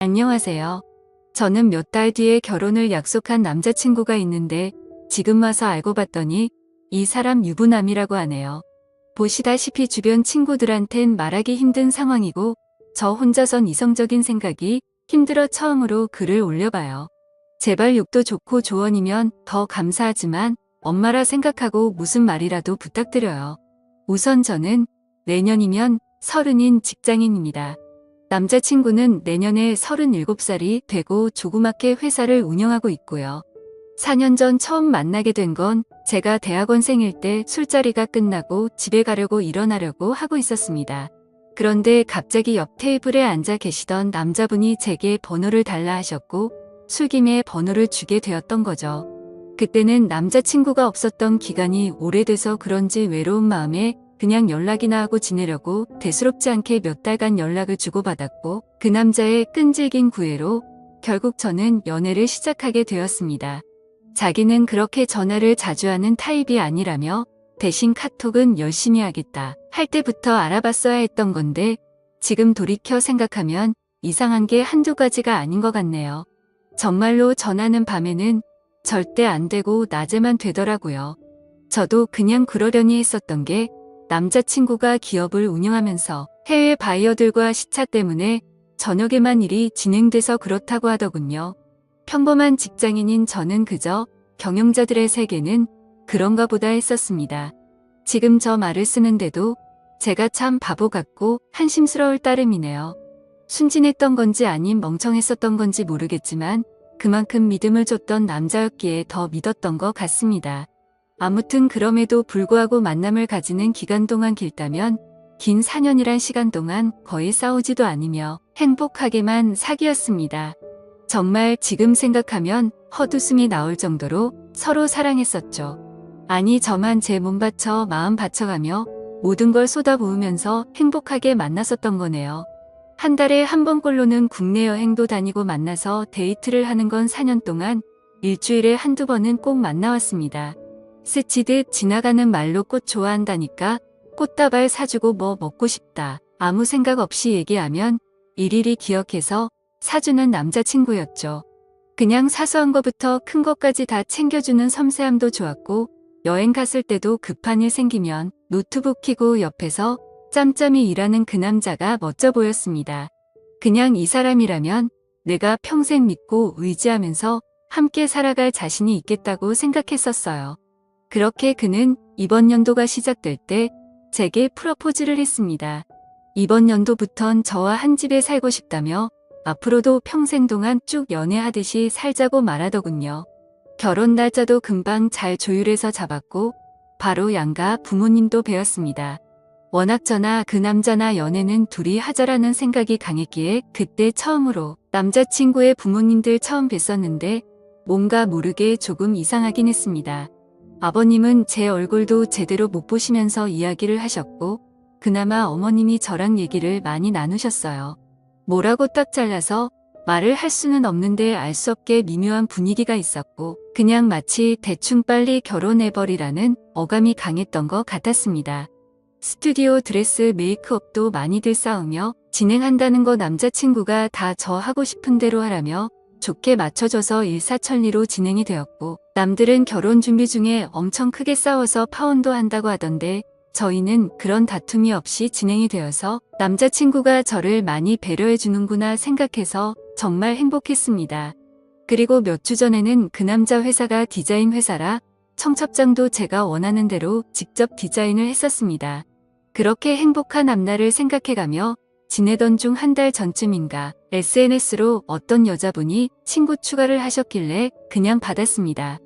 안녕하세요. 저는 몇 달 뒤에 결혼을 약속한 남자친구가 있는데 지금 와서 알고 봤더니 이 사람 유부남이라고 하네요. 보시다시피 주변 친구들한텐 말하기 힘든 상황이고 저 혼자선 이성적인 생각이 힘들어 처음으로 글을 올려봐요. 제발 욕도 좋고 조언이면 더 감사하지만 엄마라 생각하고 무슨 말이라도 부탁드려요. 우선 저는 내년이면 30인 직장인입니다. 남자친구는 내년에 37살이 되고 조그맣게 회사를 운영하고 있고요. 4년 전 처음 만나게 된 건 제가 대학원생일 때 술자리가 끝나고 집에 가려고 일어나려고 하고 있었습니다. 그런데 갑자기 옆 테이블에 앉아 계시던 남자분이 제게 번호를 달라 하셨고 술김에 번호를 주게 되었던 거죠. 그때는 남자친구가 없었던 기간이 오래돼서 그런지 외로운 마음에 그냥 연락이나 하고 지내려고 대수롭지 않게 몇 달간 연락을 주고받았고 그 남자의 끈질긴 구애로 결국 저는 연애를 시작하게 되었습니다. 자기는 그렇게 전화를 자주 하는 타입이 아니라며 대신 카톡은 열심히 하겠다 할 때부터 알아봤어야 했던 건데 지금 돌이켜 생각하면 이상한 게 한두 가지가 아닌 것 같네요. 정말로 전화는 밤에는 절대 안 되고 낮에만 되더라고요. 저도 그냥 그러려니 했었던 게 남자친구가 기업을 운영하면서 해외 바이어들과 시차 때문에 저녁에만 일이 진행돼서 그렇다고 하더군요. 평범한 직장인인 저는 그저 경영자들의 세계는 그런가 보다 했었습니다. 지금 저 말을 쓰는데도 제가 참 바보 같고 한심스러울 따름이네요. 순진했던 건지 아님 멍청했었던 건지 모르겠지만 그만큼 믿음을 줬던 남자였기에 더 믿었던 것 같습니다. 아무튼 그럼에도 불구하고 만남을 가지는 기간 동안 길다면 긴 4년이란 시간 동안 거의 싸우지도 않으며 행복하게만 사귀었습니다. 정말 지금 생각하면 헛웃음이 나올 정도로 서로 사랑했었죠. 아니 저만 제 몸 바쳐 마음 바쳐가며 모든 걸 쏟아부으면서 행복하게 만났었던 거네요. 한 달에 한 번꼴로는 국내 여행도 다니고 만나서 데이트를 하는 건 4년 동안 일주일에 한두 번은 꼭 만나왔습니다. 스치듯 지나가는 말로 꽃 좋아한다니까 꽃다발 사주고 뭐 먹고 싶다. 아무 생각 없이 얘기하면 일일이 기억해서 사주는 남자친구였죠. 그냥 사소한 것부터 큰 것까지 다 챙겨주는 섬세함도 좋았고 여행 갔을 때도 급한 일 생기면 노트북 켜고 옆에서 짬짬이 일하는 그 남자가 멋져 보였습니다. 그냥 이 사람이라면 내가 평생 믿고 의지하면서 함께 살아갈 자신이 있겠다고 생각했었어요. 그렇게 그는 이번 연도가 시작될 때 제게 프러포즈를 했습니다. 이번 연도부턴 저와 한 집에 살고 싶다며 앞으로도 평생 동안 쭉 연애하듯이 살자고 말하더군요. 결혼 날짜도 금방 잘 조율해서 잡았고 바로 양가 부모님도 뵈었습니다. 워낙 저나 그 남자나 연애는 둘이 하자라는 생각이 강했기에 그때 처음으로 남자친구의 부모님들 처음 뵀었는데 뭔가 모르게 조금 이상하긴 했습니다. 아버님은 제 얼굴도 제대로 못 보시면서 이야기를 하셨고 그나마 어머님이 저랑 얘기를 많이 나누셨어요. 뭐라고 딱 잘라서 말을 할 수는 없는데 알 수 없게 미묘한 분위기가 있었고 그냥 마치 대충 빨리 결혼해버리라는 어감이 강했던 것 같았습니다. 스튜디오 드레스 메이크업도 많이들 싸우며 진행한다는 거 남자친구가 다 저 하고 싶은 대로 하라며 좋게 맞춰줘서 일사천리로 진행이 되었고 남들은 결혼 준비 중에 엄청 크게 싸워서 파혼도 한다고 하던데 저희는 그런 다툼이 없이 진행이 되어서 남자친구가 저를 많이 배려해 주는구나 생각해서 정말 행복했습니다. 그리고 몇 주 전에는 그 남자 회사가 디자인 회사라 청첩장도 제가 원하는 대로 직접 디자인을 했었습니다. 그렇게 행복한 앞날을 생각해가며 지내던 중 한 달 전쯤인가 SNS로 어떤 여자분이 친구 추가를 하셨길래 그냥 받았습니다.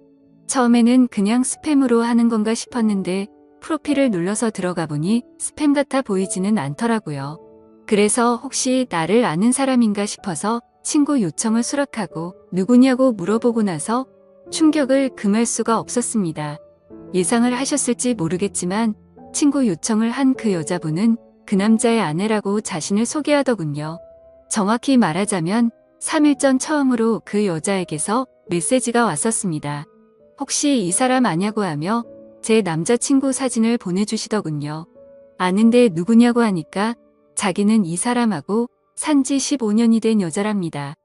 처음에는 그냥 스팸으로 하는 건가 싶었는데 프로필을 눌러서 들어가 보니 스팸 같아 보이지는 않더라고요. 그래서 혹시 나를 아는 사람인가 싶어서 친구 요청을 수락하고 누구냐고 물어보고 나서 충격을 금할 수가 없었습니다. 예상을 하셨을지 모르겠지만 친구 요청을 한 그 여자분은 그 남자의 아내라고 자신을 소개하더군요. 정확히 말하자면 3일 전 처음으로 그 여자에게서 메시지가 왔었습니다. 혹시 이 사람 아냐고 하며 제 남자친구 사진을 보내주시더군요. 아는데 누구냐고 하니까 자기는 이 사람하고 산지 15년이 된 여자랍니다.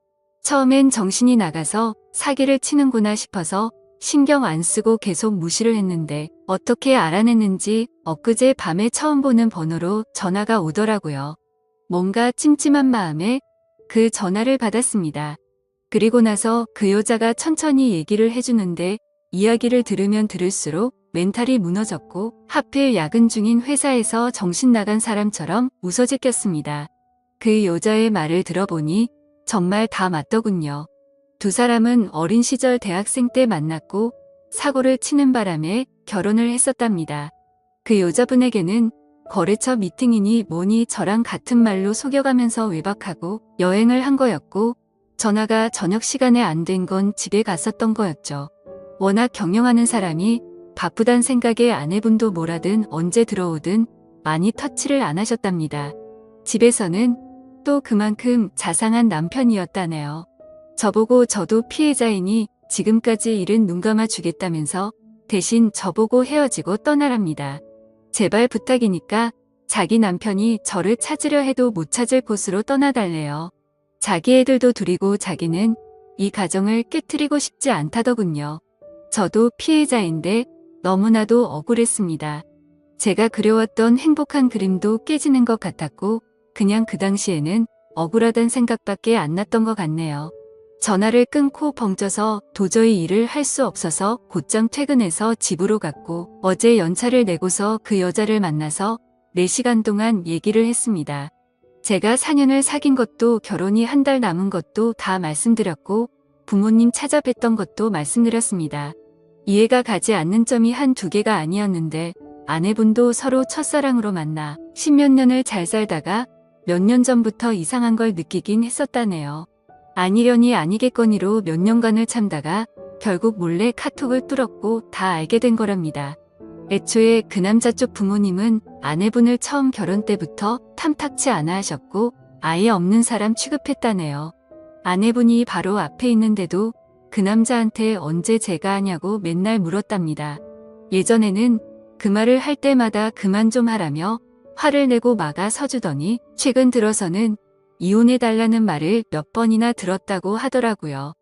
처음엔 정신이 나가서 사기를 치는구나 싶어서 신경 안 쓰고 계속 무시를 했는데 어떻게 알아냈는지 엊그제 밤에 처음 보는 번호로 전화가 오더라고요. 뭔가 찜찜한 마음에 그 전화를 받았습니다. 그리고 나서 그 여자가 천천히 얘기를 해주는데 이야기를 들으면 들을수록 멘탈이 무너졌고 하필 야근 중인 회사에서 정신 나간 사람처럼 웃어제꼈습니다. 그 여자의 말을 들어보니 정말 다 맞더군요. 두 사람은 어린 시절 대학생 때 만났고 사고를 치는 바람에 결혼을 했었답니다. 그 여자분에게는 거래처 미팅이니 뭐니 저랑 같은 말로 속여가면서 외박하고 여행을 한 거였고 전화가 저녁 시간에 안 된 건 집에 갔었던 거였죠. 워낙 경영하는 사람이 바쁘단 생각에 아내분도 뭐라든 언제 들어오든 많이 터치를 안 하셨답니다. 집에서는 또 그만큼 자상한 남편이었다네요. 저보고 저도 피해자이니 지금까지 일은 눈 감아 주겠다면서 대신 저보고 헤어지고 떠나랍니다. 제발 부탁이니까 자기 남편이 저를 찾으려 해도 못 찾을 곳으로 떠나달래요. 자기 애들도 둘이고 자기는 이 가정을 깨트리고 싶지 않다더군요. 저도 피해자인데 너무나도 억울했습니다. 제가 그려왔던 행복한 그림도 깨지는 것 같았고 그냥 그 당시에는 억울하단 생각밖에 안 났던 것 같네요. 전화를 끊고 벙쪄서 도저히 일을 할 수 없어서 곧장 퇴근해서 집으로 갔고 어제 연차를 내고서 그 여자를 만나서 4시간 동안 얘기를 했습니다. 제가 4년을 사귄 것도 결혼이 한 달 남은 것도 다 말씀드렸고 부모님 찾아뵀던 것도 말씀드렸습니다. 이해가 가지 않는 점이 한두 개가 아니었는데 아내분도 서로 첫사랑으로 만나 10몇 년을 잘 살다가 몇 년 전부터 이상한 걸 느끼긴 했었다네요. 아니려니 아니겠거니로 몇 년간을 참다가 결국 몰래 카톡을 뚫었고 다 알게 된 거랍니다. 애초에 그 남자 쪽 부모님은 아내분을 처음 결혼 때부터 탐탁치 않아 하셨고 아예 없는 사람 취급했다네요. 아내분이 바로 앞에 있는데도 그 남자한테 언제 제가 하냐고 맨날 물었답니다. 예전에는 그 말을 할 때마다 그만 좀 하라며 화를 내고 막아 서주더니 최근 들어서는 이혼해달라는 말을 몇 번이나 들었다고 하더라고요.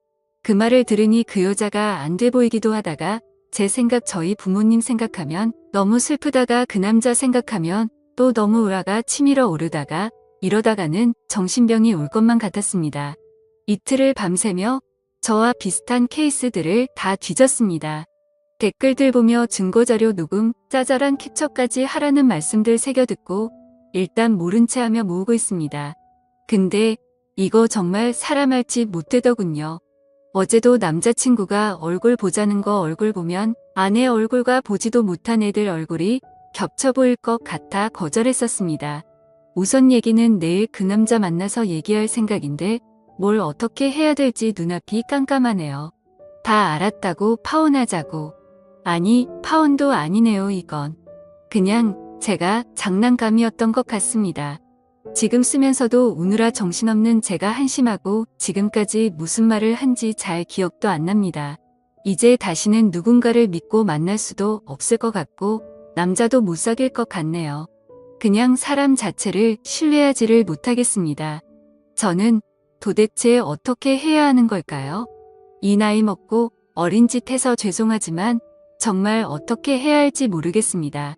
그 말을 들으니 그 여자가 안 돼 보이기도 하다가 제 생각 저희 부모님 생각하면 너무 슬프다가 그 남자 생각하면 또 너무 우라가 치밀어 오르다가 이러다가는 정신병이 올 것만 같았습니다. 이틀을 밤새며 저와 비슷한 케이스들을 다 뒤졌습니다. 댓글들 보며 증거자료 녹음, 짜잘한 캡처까지 하라는 말씀들 새겨듣고 일단 모른 채 하며 모으고 있습니다. 근데 이거 정말 사람 할 짓 못되더군요. 어제도 남자친구가 얼굴 보자는 거 얼굴 보면 아내 얼굴과 보지도 못한 애들 얼굴이 겹쳐 보일 것 같아 거절했었습니다. 우선 얘기는 내일 그 남자 만나서 얘기할 생각인데 뭘 어떻게 해야 될지 눈앞이 깜깜하네요. 다 알았다고 파혼하자고. 아니, 파혼도 아니네요 이건. 그냥 제가 장난감이었던 것 같습니다. 지금 쓰면서도 우느라 정신없는 제가 한심하고 지금까지 무슨 말을 한지 잘 기억도 안 납니다. 이제 다시는 누군가를 믿고 만날 수도 없을 것 같고 남자도 못 사귈 것 같네요. 그냥 사람 자체를 신뢰하지를 못하겠습니다. 저는 도대체 어떻게 해야 하는 걸까요? 이 나이 먹고 어린 짓 해서 죄송하지만 정말 어떻게 해야 할지 모르겠습니다.